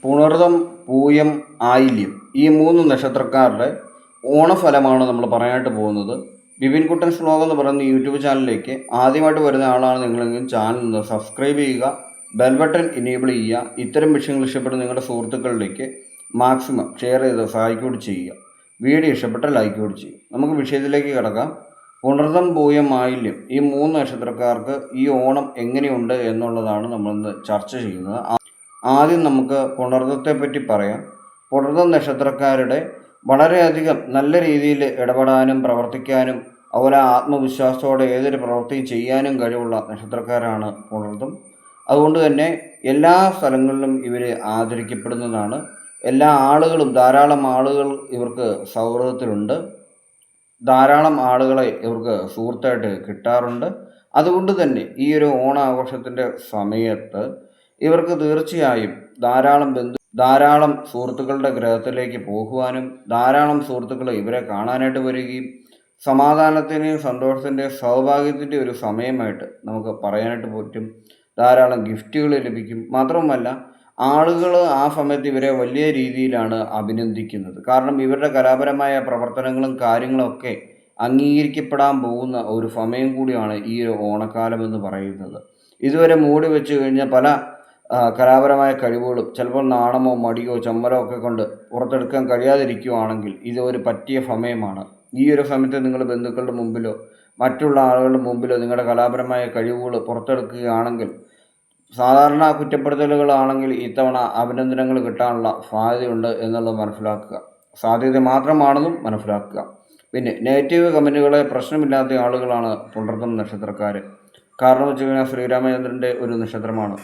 പുണർതം, പൂയം, ആയില്യം ഈ മൂന്ന് നക്ഷത്രക്കാരുടെ ഓണഫലമാണ് നമ്മൾ പറയാനായിട്ട് പോകുന്നത്. ബിപിൻ കുട്ടൻസ് വ്ലോഗ് എന്ന് പറയുന്ന യൂട്യൂബ് ചാനലിലേക്ക് ആദ്യമായിട്ട് വരുന്ന ആളാണ് നിങ്ങളെങ്കിലും ചാനൽ ഒന്ന് സബ്സ്ക്രൈബ് ചെയ്യുക, ബെൽ ബട്ടൺ ഇനേബിൾ ചെയ്യുക. ഇത്തരം വിഷയങ്ങൾ ഇഷ്ടപ്പെടുന്ന നിങ്ങളുടെ സുഹൃത്തുക്കളിലേക്ക് മാക്സിമം ഷെയർ ചെയ്ത് സഹായിക്കുകയും ചെയ്യുക. വീഡിയോ ഇഷ്ടപ്പെട്ട ലൈക്ക് കൂടി ചെയ്യും. നമുക്ക് വിഷയത്തിലേക്ക് കിടക്കാം. പുണർതം, പൂയം, ആയില്യം ഈ മൂന്ന് നക്ഷത്രക്കാർക്ക് ഈ ഓണം എങ്ങനെയുണ്ട് എന്നുള്ളതാണ് നമ്മളിന്ന് ചർച്ച ചെയ്യുന്നത്. ആദ്യം നമുക്ക് പുണർതത്തെ പറ്റി പറയാം. പുണർതം നക്ഷത്രക്കാരുടെ വളരെയധികം നല്ല രീതിയിൽ ഇടപെടാനും പ്രവർത്തിക്കാനും അതുപോലെ ആത്മവിശ്വാസത്തോടെ ഏതൊരു പ്രവൃത്തിയും ചെയ്യാനും കഴിവുള്ള നക്ഷത്രക്കാരാണ് പുണർതം. അതുകൊണ്ട് തന്നെ എല്ലാ സ്ഥലങ്ങളിലും ഇവർ ആദരിക്കപ്പെടുന്നതാണ്. എല്ലാ ആളുകളും ധാരാളം ആളുകൾ ഇവർക്ക് സൗഹൃദത്തിലുണ്ട്. ധാരാളം ആളുകളെ ഇവർക്ക് സുഹൃത്തായിട്ട് കിട്ടാറുണ്ട്. അതുകൊണ്ട് തന്നെ ഈ ഒരു ഓണാഘോഷത്തിൻ്റെ സമയത്ത് ഇവർക്ക് തീർച്ചയായും ധാരാളം സുഹൃത്തുക്കളുടെ ഗ്രഹത്തിലേക്ക് പോകുവാനും ധാരാളം സുഹൃത്തുക്കൾ ഇവരെ കാണാനായിട്ട് വരികയും സമാധാനത്തിൻ്റെയും സന്തോഷത്തിൻ്റെയും സൗഭാഗ്യത്തിൻ്റെ ഒരു സമയമായിട്ട് നമുക്ക് പറയാനായിട്ട് പറ്റും. ധാരാളം ഗിഫ്റ്റുകൾ ലഭിക്കും. മാത്രമല്ല ആളുകൾ ആ സമയത്ത് ഇവരെ വലിയ രീതിയിലാണ് അഭിനന്ദിക്കുന്നത്. കാരണം ഇവരുടെ കലാപരമായ പ്രവർത്തനങ്ങളും കാര്യങ്ങളൊക്കെ അംഗീകരിക്കപ്പെടാൻ പോകുന്ന ഒരു സമയം കൂടിയാണ് ഈ ഒരു ഓണക്കാലം എന്ന് പറയുന്നത്. ഇതുവരെ മൂടി വെച്ച് കഴിഞ്ഞ പല കലാപരമായ കഴിവുകളും ചിലപ്പോൾ നാണമോ മടിയോ ചമ്മലോ ഒക്കെ കൊണ്ട് പുറത്തെടുക്കാൻ കഴിയാതിരിക്കുകയാണെങ്കിൽ ഇത് ഒരു പറ്റിയ സമയമാണ്. ഈ ഒരു സമയത്ത് നിങ്ങൾ ബന്ധുക്കളുടെ മുമ്പിലോ മറ്റുള്ള ആളുകളുടെ മുമ്പിലോ നിങ്ങളുടെ കലാപരമായ കഴിവുകൾ പുറത്തെടുക്കുകയാണെങ്കിൽ, സാധാരണ കുറ്റപ്പെടുത്തലുകളാണെങ്കിൽ ഇത്തവണ അഭിനന്ദനങ്ങൾ കിട്ടാനുള്ള സാധ്യതയുണ്ട് എന്നുള്ളത് മനസ്സിലാക്കുക. സാധ്യത മാത്രമാണെന്നും മനസ്സിലാക്കുക. പിന്നെ നെഗറ്റീവ് കമൻറ്റുകളെ പ്രശ്നമില്ലാത്ത ആളുകളാണ് പുണർതം നക്ഷത്രക്കാർ. കാരണം വെച്ച് കഴിഞ്ഞാൽ ശ്രീരാമചന്ദ്രൻ്റെ ഒരു നക്ഷത്രമാണ്.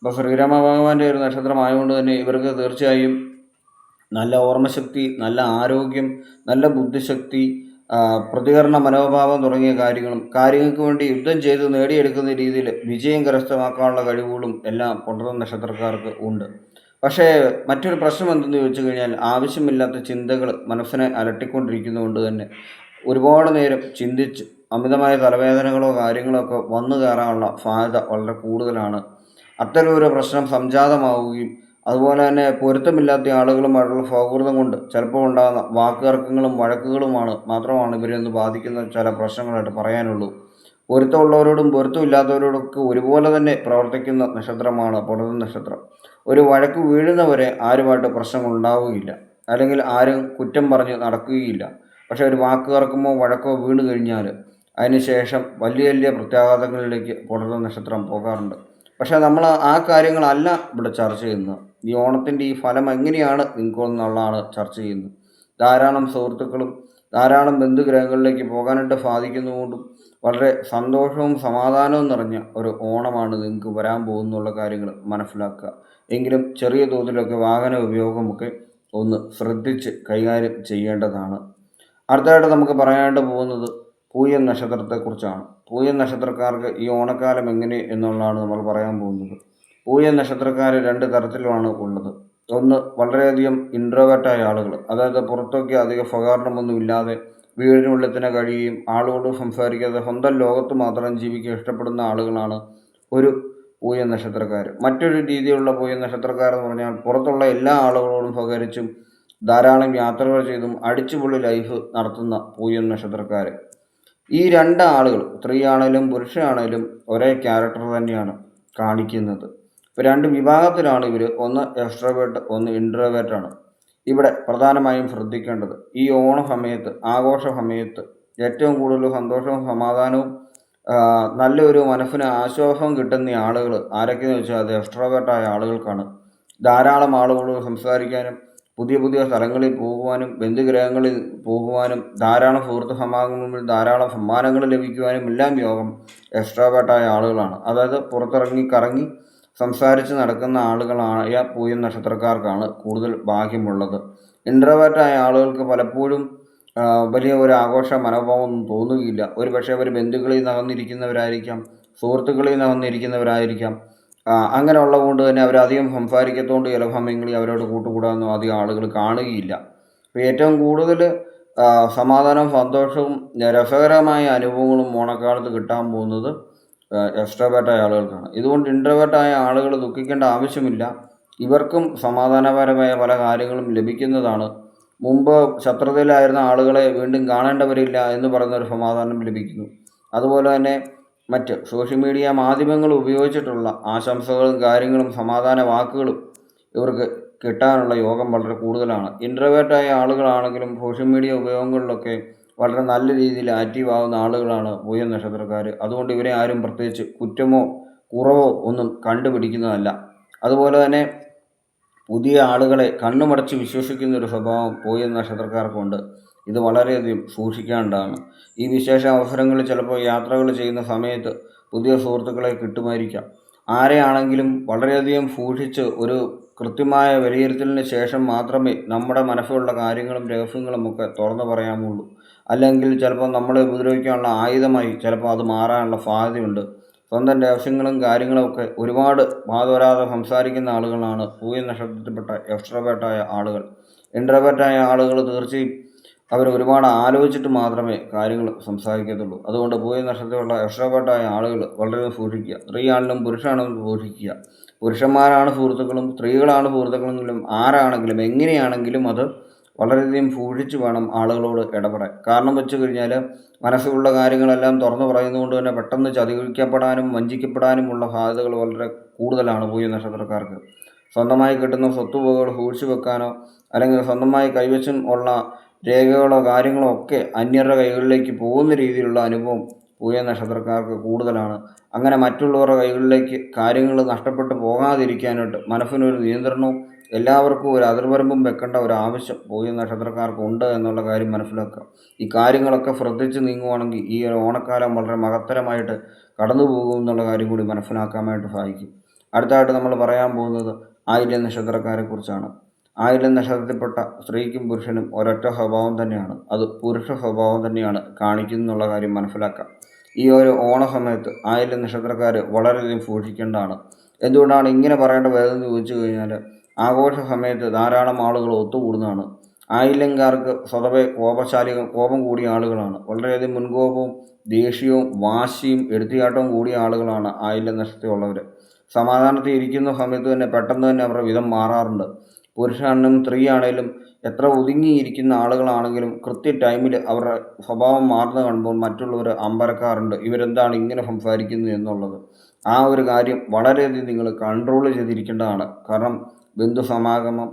അപ്പോൾ ശ്രീരാമ ഭഗവാന്റെ ഒരു നക്ഷത്രമായതുകൊണ്ട് തന്നെ ഇവർക്ക് തീർച്ചയായും നല്ല ഓർമ്മശക്തി, നല്ല ആരോഗ്യം, നല്ല ബുദ്ധിശക്തി, പ്രതികരണ മനോഭാവം തുടങ്ങിയ കാര്യങ്ങൾക്ക് വേണ്ടി യുദ്ധം ചെയ്ത് നേടിയെടുക്കുന്ന രീതിയിൽ വിജയം കരസ്ഥമാക്കാനുള്ള കഴിവുകളും എല്ലാം പുണർതം നക്ഷത്രക്കാർക്ക് ഉണ്ട്. പക്ഷേ മറ്റൊരു പ്രശ്നം എന്തെന്ന് ചോദിച്ചു കഴിഞ്ഞാൽ ആവശ്യമില്ലാത്ത ചിന്തകൾ മനസ്സിനെ അലട്ടിക്കൊണ്ടിരിക്കുന്നതുകൊണ്ട് തന്നെ ഒരുപാട് നേരം ചിന്തിച്ച് അമിതമായ തലവേദനകളോ കാര്യങ്ങളോ ഒക്കെ വന്നു കയറാനുള്ള സാധ്യത വളരെ കൂടുതലാണ്. അത്തരമൊരു പ്രശ്നം സംജാതമാവുകയും അതുപോലെ തന്നെ പൊരുത്തമില്ലാത്ത ആളുകളുമായിട്ടുള്ള സൗഹൃദം കൊണ്ട് ചിലപ്പോൾ ഉണ്ടാകുന്ന വാക്കുതർക്കങ്ങളും വഴക്കുകളുമാണ് മാത്രമാണ് ഇവരെന്ന് ബാധിക്കുന്ന ചില പ്രശ്നങ്ങളായിട്ട് പറയാനുള്ളൂ. പൊരുത്തമുള്ളവരോടും പൊരുത്തമില്ലാത്തവരോടൊക്കെ ഒരുപോലെ തന്നെ പ്രവർത്തിക്കുന്ന നക്ഷത്രമാണ് പുണർതം നക്ഷത്രം. ഒരു വഴക്ക് വീഴുന്നവരെ ആരുമായിട്ട് പ്രശ്നങ്ങൾ ഉണ്ടാവുകയില്ല, അല്ലെങ്കിൽ ആരും കുറ്റം പറഞ്ഞ് നടക്കുകയില്ല. പക്ഷേ ഒരു വാക്ക് തർക്കമോ വഴക്കോ വീണ് കഴിഞ്ഞാൽ അതിനുശേഷം വലിയ വലിയ പ്രത്യാഘാതങ്ങളിലേക്ക് പുണർതം നക്ഷത്രം പോകാറുണ്ട്. പക്ഷേ നമ്മൾ ആ കാര്യങ്ങളല്ല ഇവിടെ ചർച്ച ചെയ്യുന്നത്. ഈ ഓണത്തിൻ്റെ ഈ ഫലം എങ്ങനെയാണ് നിങ്ങൾക്കെന്നുള്ളതാണ് ചർച്ച ചെയ്യുന്നത്. ധാരാളം സുഹൃത്തുക്കളും ധാരാളം ബന്ധുഗ്രഹങ്ങളിലേക്ക് പോകാനായിട്ട് സാധിക്കുന്നതുകൊണ്ടും വളരെ സന്തോഷവും സമാധാനവും നിറഞ്ഞ ഒരു ഓണമാണ് നിങ്ങൾക്ക് വരാൻ പോകുന്നുള്ള കാര്യങ്ങൾ മനസ്സിലാക്കുക. എങ്കിലും ചെറിയ തോതിലൊക്കെ വാഹന ഉപയോഗമൊക്കെ ഒന്ന് ശ്രദ്ധിച്ച് കൈകാര്യം ചെയ്യേണ്ടതാണ്. അടുത്തതായിട്ട് നമുക്ക് പറയാനായിട്ട് പോകുന്നത് പൂയം നക്ഷത്രത്തെക്കുറിച്ചാണ്. പൂയം നക്ഷത്രക്കാർക്ക് ഈ ഓണക്കാലം എങ്ങനെ എന്നുള്ളതാണ് നമ്മൾ പറയാൻ പോകുന്നത്. പൂയം നക്ഷത്രക്കാർ രണ്ട് തരത്തിലുമാണ് ഉള്ളത്. ഒന്ന്, വളരെയധികം ഇൻട്രോവേർട്ടായ ആളുകൾ, അതായത് പുറത്തൊക്കെ അധികം സ്വകാരണമൊന്നും ഇല്ലാതെ വീടിനുള്ളിൽ തന്നെ കഴിയുകയും ആളുകളോട് സംസാരിക്കാതെ സ്വന്തം ലോകത്ത് മാത്രം ജീവിക്കാൻ ഇഷ്ടപ്പെടുന്ന ആളുകളാണ് ഒരു പൂയം നക്ഷത്രക്കാർ. മറ്റൊരു രീതിയിലുള്ള പൂയം നക്ഷത്രക്കാരെന്ന് പറഞ്ഞാൽ പുറത്തുള്ള എല്ലാ ആളുകളോടും സഹകരിച്ചും ധാരാളം യാത്രകൾ ചെയ്തും അടിച്ചുപൊളി ലൈഫ് നടത്തുന്ന പൂയം നക്ഷത്രക്കാർ. ഈ രണ്ട് ആളുകൾ, സ്ത്രീ ആണെങ്കിലും പുരുഷനാണെങ്കിലും ഒരേ ക്യാരക്ടർ തന്നെയാണ് കാണിക്കുന്നത്. ഇപ്പോൾ രണ്ട് വിഭാഗത്തിലാണ് ഇവർ. ഒന്ന് എക്സ്ട്രോവേർട്ട്, ഒന്ന് ഇൻട്രോവേർട്ടാണ്. ഇവിടെ പ്രധാനമായും ശ്രദ്ധിക്കേണ്ടത് ഈ ഓണ സമയത്ത്, ആഘോഷ സമയത്ത് ഏറ്റവും കൂടുതൽ സന്തോഷവും സമാധാനവും നല്ലൊരു മനസ്സിന് ആശ്വാസവും കിട്ടുന്ന ആളുകൾ ആരൊക്കെയെന്ന് വെച്ചാൽ അത് എക്സ്ട്രോവേർട്ടായ ആളുകൾക്കാണ്. ധാരാളം ആളുകളോട് സംസാരിക്കാനും പുതിയ പുതിയ സ്ഥലങ്ങളിൽ പോകുവാനും ബന്ധുഗ്രഹങ്ങളിൽ പോകുവാനും ധാരാളം സുഹൃത്ത് സമാഗമങ്ങളിൽ ധാരാളം സമ്മാനങ്ങൾ ലഭിക്കുവാനും എല്ലാം യോഗം എക്സ്ട്രോവേർട്ടായ ആളുകളാണ്. അതായത് പുറത്തിറങ്ങി കറങ്ങി സംസാരിച്ച് നടക്കുന്ന ആളുകളായ പൂയം നക്ഷത്രക്കാർക്കാണ് കൂടുതൽ ഭാഗ്യമുള്ളത്. ഇൻട്രോവേർട്ടായ ആളുകൾക്ക് പലപ്പോഴും വലിയ ഒരു ആഘോഷ മനോഭാവമൊന്നും തോന്നുകയില്ല. ഒരു പക്ഷേ അവർ ബന്ധുക്കളിൽ നകന്നിരിക്കുന്നവരായിരിക്കാം, സുഹൃത്തുക്കളിൽ നകന്നിരിക്കുന്നവരായിരിക്കാം. അങ്ങനെ ഉള്ളതുകൊണ്ട് തന്നെ അവരധികം സംസാരിക്കത്തോണ്ട് ചില സമയങ്ങളിൽ അവരോട് കൂട്ടുകൂടാനൊന്നും അധികം ആളുകൾ കാണുകയില്ല. അപ്പോൾ ഏറ്റവും കൂടുതൽ സമാധാനവും സന്തോഷവും രസകരമായ അനുഭവങ്ങളും ഓണക്കാലത്ത് കിട്ടാൻ പോകുന്നത് എക്സ്ട്രോവേർട്ടായ ആളുകൾക്കാണ്. ഇതുകൊണ്ട് ഇൻട്രോവേർട്ടായ ആളുകൾ ദുഃഖിക്കേണ്ട ആവശ്യമില്ല. ഇവർക്കും സമാധാനപരമായ പല കാര്യങ്ങളും ലഭിക്കുന്നതാണ്. മുമ്പ് ശത്രുതയിലായിരുന്ന ആളുകളെ വീണ്ടും കാണേണ്ടവരില്ല എന്ന് പറയുന്നൊരു സമാധാനം ലഭിക്കുന്നു. അതുപോലെ തന്നെ മറ്റ് സോഷ്യൽ മീഡിയ മാധ്യമങ്ങൾ ഉപയോഗിച്ചിട്ടുള്ള ആശംസകളും കാര്യങ്ങളും സമാധാന വാക്കുകളും ഇവർക്ക് കിട്ടാനുള്ള യോഗം വളരെ കൂടുതലാണ്. ഇൻട്രോവേർട്ടായ ആളുകളാണെങ്കിലും സോഷ്യൽ മീഡിയ ഉപയോഗങ്ങളിലൊക്കെ വളരെ നല്ല രീതിയിൽ ആക്റ്റീവ് ആവുന്ന ആളുകളാണ് പൂയം നക്ഷത്രക്കാർ. അതുകൊണ്ട് ഇവരെ ആരും പ്രത്യേകിച്ച് കുറ്റമോ കുറവോ ഒന്നും കണ്ടുപിടിക്കുന്നതല്ല. അതുപോലെ തന്നെ പുതിയ ആളുകളെ കണ്ണുമടച്ച് വിശ്വസിക്കുന്ന ഒരു സ്വഭാവം പൂയം നക്ഷത്രക്കാർക്കുണ്ട്. ഇത് വളരെയധികം സൂക്ഷിക്കേണ്ടതാണ്. ഈ വിശേഷ അവസരങ്ങളിൽ ചിലപ്പോൾ യാത്രകൾ ചെയ്യുന്ന സമയത്ത് പുതിയ സുഹൃത്തുക്കളെ കിട്ടുമായിരിക്കാം. ആരെയാണെങ്കിലും വളരെയധികം സൂക്ഷിച്ച് ഒരു കൃത്യമായ വിലയിരുത്തലിന് ശേഷം മാത്രമേ നമ്മുടെ മനസ്സിലുള്ള കാര്യങ്ങളും രഹസ്യങ്ങളും ഒക്കെ തുറന്നു പറയാമുള്ളൂ. അല്ലെങ്കിൽ ചിലപ്പോൾ നമ്മളെ ഉപദ്രവിക്കാനുള്ള ആയുധമായി ചിലപ്പോൾ അത് മാറാനുള്ള സാധ്യതയുണ്ട്. സ്വന്തം രഹസ്യങ്ങളും കാര്യങ്ങളുമൊക്കെ ഒരുപാട് വാതോരാതെ സംസാരിക്കുന്ന ആളുകളാണ് പൂയം നക്ഷത്രത്തിൽപ്പെട്ട എക്സ്ട്രോവേർട്ടായ ആളുകൾ. ഇൻട്രോവേർട്ടായ ആളുകൾ തീർച്ചയായും അവർ ഒരുപാട് ആലോചിച്ചിട്ട് മാത്രമേ കാര്യങ്ങൾ സംസാരിക്കത്തുള്ളൂ. അതുകൊണ്ട് പൂയം നക്ഷത്രത്തിലുള്ള എക്സ്ട്രോവേർട്ടായ ആളുകൾ വളരെ സൂക്ഷിക്കുക. സ്ത്രീയാണെങ്കിലും പുരുഷനാണെങ്കിലും സൂക്ഷിക്കുക. പുരുഷന്മാരാണ് സുഹൃത്തുക്കളും സ്ത്രീകളാണ് സുഹൃത്തുക്കളെങ്കിലും ആരാണെങ്കിലും എങ്ങനെയാണെങ്കിലും അത് വളരെയധികം സൂക്ഷിച്ച് വേണം ആളുകളോട് ഇടപെടാൻ. കാരണം വെച്ച് കഴിഞ്ഞാൽ മനസ്സിലുള്ള കാര്യങ്ങളെല്ലാം തുറന്നു പറയുന്നതുകൊണ്ട് തന്നെ പെട്ടെന്ന് ചതിക്കപ്പെടാനും വഞ്ചിക്കപ്പെടാനുമുള്ള സാധ്യതകൾ വളരെ കൂടുതലാണ് പൂയം നക്ഷത്രക്കാർക്ക്. സ്വന്തമായി കിട്ടുന്ന സ്വത്തുവകകൾ സൂക്ഷിച്ചു വെക്കാനോ അല്ലെങ്കിൽ സ്വന്തമായി കൈവശം ഉള്ള രേഖകളോ കാര്യങ്ങളോ ഒക്കെ അന്യരുടെ കൈകളിലേക്ക് പോകുന്ന രീതിയിലുള്ള അനുഭവം പൂയം നക്ഷത്രക്കാർക്ക് കൂടുതലാണ്. അങ്ങനെ മറ്റുള്ളവരുടെ കൈകളിലേക്ക് കാര്യങ്ങൾ നഷ്ടപ്പെട്ടു പോകാതിരിക്കാനായിട്ട് മനസ്സിനൊരു നിയന്ത്രണവും എല്ലാവർക്കും ഒരു അതിർവരമ്പും വെക്കേണ്ട ഒരു ആവശ്യം പൂയം നക്ഷത്രക്കാർക്കുണ്ട് എന്നുള്ള കാര്യം മനസ്സിലാക്കുക. ഈ കാര്യങ്ങളൊക്കെ ശ്രദ്ധിച്ച് നീങ്ങുവാണെങ്കിൽ ഈ ഒരു ഓണക്കാലം വളരെ മഹത്തരമായിട്ട് കടന്നു പോകും എന്നുള്ള കാര്യം കൂടി മനസ്സിലാക്കാനായിട്ട് സാധിക്കും. അടുത്തതായിട്ട് നമ്മൾ പറയാൻ പോകുന്നത് ആയില്യം നക്ഷത്രക്കാരെക്കുറിച്ചാണ്. ആയില്യം നക്ഷത്രത്തിൽപ്പെട്ട സ്ത്രീക്കും പുരുഷനും ഒരൊറ്റ സ്വഭാവം തന്നെയാണ്. അത് പുരുഷ സ്വഭാവം തന്നെയാണ് കാണിക്കുന്നുള്ള കാര്യം മനസ്സിലാക്കാം. ഈ ഒരു ഓണ സമയത്ത് ആയില്യം നക്ഷത്രക്കാർ വളരെയധികം സൂക്ഷിക്കേണ്ടതാണ്. എന്തുകൊണ്ടാണ് ഇങ്ങനെ പറയേണ്ട വരുന്നതെന്ന് ചോദിച്ചു കഴിഞ്ഞാൽ ആഘോഷ സമയത്ത് ധാരാളം ആളുകൾ ഒത്തുകൂടുന്നതാണ്. ആയില്യംകാർക്ക് സ്വതവേ കോപം കൂടിയ ആളുകളാണ്. വളരെയധികം മുൻകോപവും ദേഷ്യവും വാശിയും എടുത്തിയാട്ടവും കൂടിയ ആളുകളാണ് ആയില്യം നക്ഷത്രമുള്ളവർ. സമാധാനത്തിൽ ഇരിക്കുന്ന സമയത്ത് തന്നെ പെട്ടെന്ന് തന്നെ അവരുടെ വിധം മാറാറുണ്ട്. പുരുഷനാണെങ്കിലും സ്ത്രീയാണെങ്കിലും എത്ര ഒതുങ്ങിയിരിക്കുന്ന ആളുകളാണെങ്കിലും കൃത്യ ടൈമിൽ അവരുടെ സ്വഭാവം മാറുന്നത് കാണുമ്പോൾ മറ്റുള്ളവർ അമ്പരക്കാറുണ്ട്. ഇവരെന്താണ് ഇങ്ങനെ സംസാരിക്കുന്നത് എന്നുള്ളത്. ആ ഒരു കാര്യം വളരെയധികം നിങ്ങൾ കൺട്രോൾ ചെയ്തിരിക്കേണ്ടതാണ്. കാരണം ബന്ധു സമാഗമം,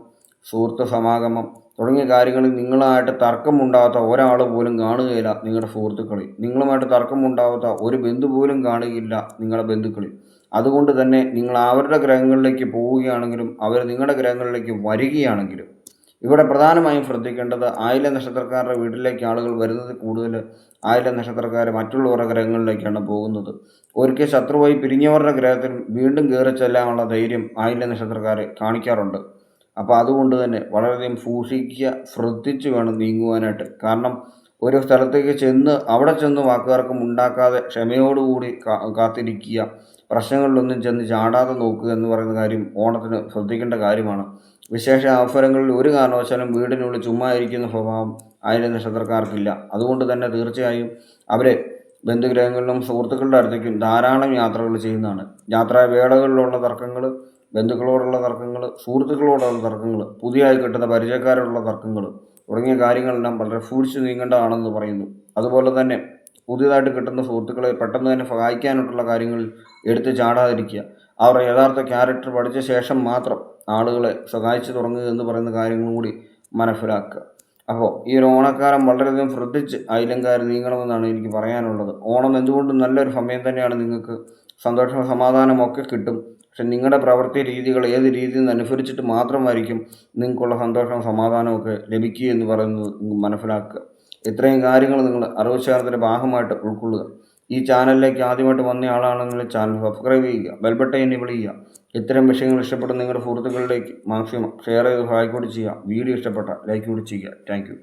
സുഹൃത്ത് സമാഗമം തുടങ്ങിയ കാര്യങ്ങളിൽ നിങ്ങളുമായിട്ട് തർക്കമുണ്ടാകാത്ത ഒരാൾ പോലും കാണുകയില്ല നിങ്ങളുടെ സുഹൃത്തുക്കളിൽ. നിങ്ങളുമായിട്ട് തർക്കമുണ്ടാകാത്ത ഒരു ബന്ധു പോലും കാണുകയില്ല നിങ്ങളുടെ ബന്ധുക്കളിൽ. അതുകൊണ്ട് തന്നെ നിങ്ങൾ അവരുടെ ഗ്രഹങ്ങളിലേക്ക് പോവുകയാണെങ്കിലും അവർ നിങ്ങളുടെ ഗ്രഹങ്ങളിലേക്ക് വരികയാണെങ്കിലും ഇവിടെ പ്രധാനമായും ശ്രദ്ധിക്കേണ്ടത് ആയില്യം നക്ഷത്രക്കാരുടെ വീട്ടിലേക്ക് ആളുകൾ വരുന്നത് കൂടുതൽ ആയില്യം നക്ഷത്രക്കാർ മറ്റുള്ളവരുടെ ഗ്രഹങ്ങളിലേക്കാണ് പോകുന്നത്. ഒരിക്കൽ ശത്രുവായി പിരിഞ്ഞവരുടെ ഗ്രഹത്തിൽ വീണ്ടും കയറി ചെല്ലാനുള്ള ധൈര്യം ആയില്യം നക്ഷത്രക്കാരെ കാണിക്കാറുണ്ട്. അപ്പോൾ അതുകൊണ്ട് തന്നെ വളരെയധികം സൂക്ഷിക്കുക, ശ്രദ്ധിച്ച് വേണം നീങ്ങുവാനായിട്ട്. കാരണം ഒരു സ്ഥലത്തേക്ക് അവിടെ ചെന്ന് വാക്കുതർക്കം ഉണ്ടാക്കാതെ ക്ഷമയോടുകൂടി കാത്തിരിക്കുക, പ്രശ്നങ്ങളിലൊന്നും ചെന്ന് ചാടാതെ നോക്കുക എന്ന് പറയുന്ന കാര്യം ഓണത്തിന് ശ്രദ്ധിക്കേണ്ട കാര്യമാണ്. വിശേഷ അവസരങ്ങളിൽ ഒരു കാരണവശാലും വീടിനുള്ളിൽ ചുമ്മാ ഇരിക്കുന്ന സ്വഭാവം ആയില്യം നക്ഷത്രക്കാർക്കില്ല. അതുകൊണ്ട് തന്നെ തീർച്ചയായും അവരെ ബന്ധുഗ്രഹങ്ങളിലും സുഹൃത്തുക്കളുടെ അടുത്തേക്കും ധാരാളം യാത്രകൾ ചെയ്യുന്നതാണ്. യാത്രാവേളകളിലുള്ള തർക്കങ്ങൾ, ബന്ധുക്കളോടുള്ള തർക്കങ്ങൾ, സുഹൃത്തുക്കളോടുള്ള തർക്കങ്ങൾ, പുതിയതായി കിട്ടുന്ന പരിചയക്കാരോടുള്ള തർക്കങ്ങൾ തുടങ്ങിയ കാര്യങ്ങളെല്ലാം വളരെ സൂക്ഷിച്ച് നീങ്ങേണ്ടതാണെന്ന് പറയുന്നു. അതുപോലെ തന്നെ പുതിയതായിട്ട് കിട്ടുന്ന സുഹൃത്തുക്കളെ പെട്ടെന്ന് തന്നെ സഹായിക്കാനായിട്ടുള്ള കാര്യങ്ങളിൽ എടുത്ത് ചാടാതിരിക്കുക. അവരുടെ യഥാർത്ഥ ക്യാരക്ടർ പഠിച്ച ശേഷം മാത്രം ആളുകളെ സഹായിച്ചു തുടങ്ങുക എന്ന് പറയുന്ന കാര്യങ്ങളും കൂടി മനസ്സിലാക്കുക. അപ്പോൾ ഈ ഒരു ഓണക്കാലം വളരെയധികം ശ്രദ്ധിച്ച് ആയില്യംകാർ നീങ്ങണമെന്നാണ് എനിക്ക് പറയാനുള്ളത്. ഓണം എന്തുകൊണ്ടും നല്ലൊരു സമയം തന്നെയാണ്. നിങ്ങൾക്ക് സന്തോഷവും സമാധാനവും ഒക്കെ കിട്ടും. പക്ഷെ നിങ്ങളുടെ പ്രവൃത്തി രീതികൾ ഏത് രീതിയിൽ നിന്ന് അനുസരിച്ചിട്ട് മാത്രമായിരിക്കും നിങ്ങൾക്കുള്ള സന്തോഷവും സമാധാനവും ഒക്കെ ലഭിക്കുക എന്ന് പറയുന്നത് മനസ്സിലാക്കുക. ഇത്രയും കാര്യങ്ങൾ നിങ്ങൾ അറിവുശേഖരണത്തിൻ്റെ ഭാഗമായിട്ട് ഉൾക്കൊള്ളുക. ഈ ചാനലിലേക്ക് ആദ്യമായിട്ട് വന്ന ആളാണെങ്കിൽ ചാനൽ സബ്സ്ക്രൈബ് ചെയ്യുക, ബെൽ ബട്ടൺ എനേബിൾ ചെയ്യുക. ഇത്തരം വിഷയങ്ങൾ ഇഷ്ടപ്പെടുന്ന നിങ്ങളുടെ സുഹൃത്തുക്കളിലേക്ക് മാക്സിമം ഷെയർ ചെയ്ത് സഹായിക്കുകയും ചെയ്യുക. വീഡിയോ ഇഷ്ടപ്പെട്ട ലൈക്ക് കൂടി ചെയ്യുക. താങ്ക്